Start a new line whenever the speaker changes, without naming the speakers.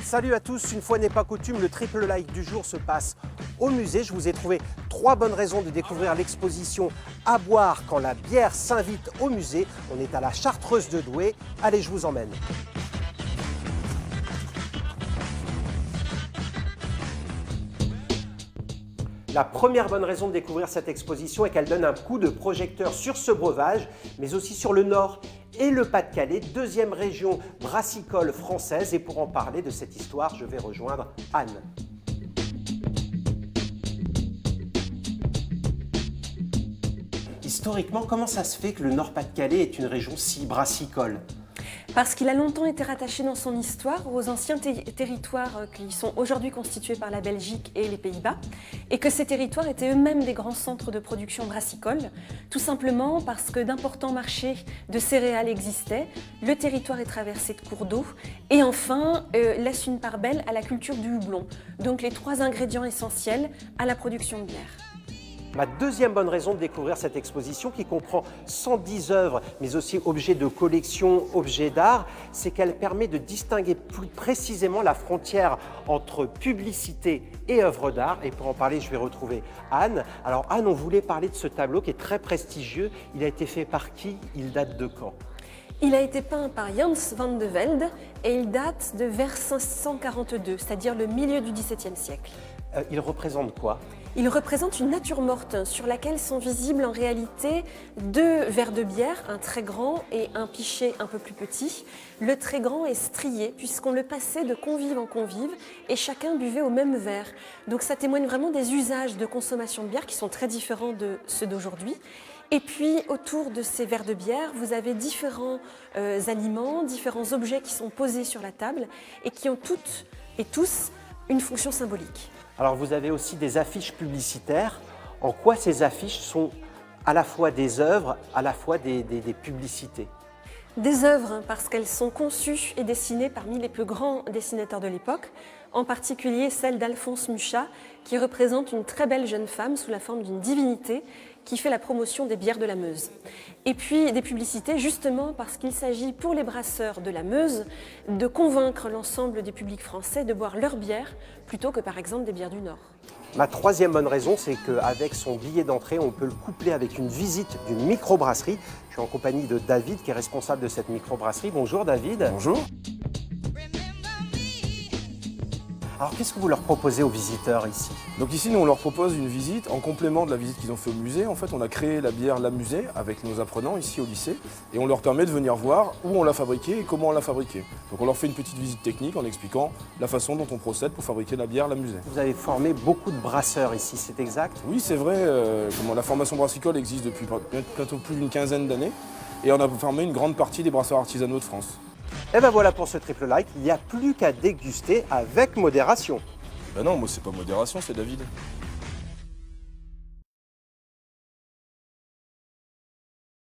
Salut à tous, une fois n'est pas coutume, le triple like du jour se passe au musée. Je vous ai trouvé 3 bonnes raisons de découvrir l'exposition À boire quand la bière s'invite au musée. On est à la Chartreuse de Douai. Allez, je vous emmène. La première bonne raison de découvrir cette exposition est qu'elle donne un coup de projecteur sur ce breuvage, mais aussi sur le Nord et le Pas-de-Calais, deuxième région brassicole française. Et pour en parler de cette histoire, je vais rejoindre Anne. Historiquement, comment ça se fait que le Nord-Pas-de-Calais est une région si brassicole ?
Parce qu'il a longtemps été rattaché dans son histoire aux anciens territoires qui sont aujourd'hui constitués par la Belgique et les Pays-Bas, et que ces territoires étaient eux-mêmes des grands centres de production brassicole, tout simplement parce que d'importants marchés de céréales existaient, le territoire est traversé de cours d'eau, et enfin laisse une part belle à la culture du houblon, donc les 3 ingrédients essentiels à la production de bière.
Ma deuxième bonne raison de découvrir cette exposition, qui comprend 110 œuvres, mais aussi objets de collection, objets d'art, c'est qu'elle permet de distinguer plus précisément la frontière entre publicité et œuvre d'art. Et pour en parler, je vais retrouver Anne. Alors Anne, on voulait parler de ce tableau qui est très prestigieux. Il a été fait par qui? Il date de quand?
Il a été peint par Jans van de Velde et il date de vers 542, c'est-à-dire le milieu du XVIIe siècle.
Il représente quoi?
Il représente une nature morte sur laquelle sont visibles en réalité 2 verres de bière, un très grand et un pichet un peu plus petit. Le très grand est strié puisqu'on le passait de convive en convive et chacun buvait au même verre. Donc ça témoigne vraiment des usages de consommation de bière qui sont très différents de ceux d'aujourd'hui. Et puis autour de ces verres de bière, vous avez différents aliments, différents objets qui sont posés sur la table et qui ont toutes et tous une fonction symbolique.
Alors vous avez aussi des affiches publicitaires. En quoi ces affiches sont à la fois des œuvres, à la fois des publicités?
Des œuvres parce qu'elles sont conçues et dessinées parmi les plus grands dessinateurs de l'époque, en particulier celle d'Alphonse Mucha, qui représente une très belle jeune femme sous la forme d'une divinité qui fait la promotion des bières de la Meuse. Et puis des publicités justement parce qu'il s'agit pour les brasseurs de la Meuse de convaincre l'ensemble des publics français de boire leur bière plutôt que par exemple des bières du Nord.
Ma troisième bonne raison, c'est qu'avec son billet d'entrée, on peut le coupler avec une visite d'une microbrasserie. Je suis en compagnie de David, qui est responsable de cette microbrasserie. Bonjour David.
Bonjour.
Alors qu'est-ce que vous leur proposez aux visiteurs ici?
Donc ici, nous, on leur propose une visite en complément de la visite qu'ils ont fait au musée. En fait, on a créé la bière La Musée avec nos apprenants ici au lycée et on leur permet de venir voir où on l'a fabriquée et comment on l'a fabriquée. Donc on leur fait une petite visite technique en expliquant la façon dont on procède pour fabriquer la bière La Musée.
Vous avez formé beaucoup de brasseurs ici, c'est exact?
Oui, c'est vrai. La formation brassicole existe depuis bientôt plus d'une quinzaine d'années et on a formé une grande partie des brasseurs artisanaux de France.
Et ben voilà pour ce triple like, il n'y a plus qu'à déguster avec modération.
Ben non, moi c'est pas modération, c'est David.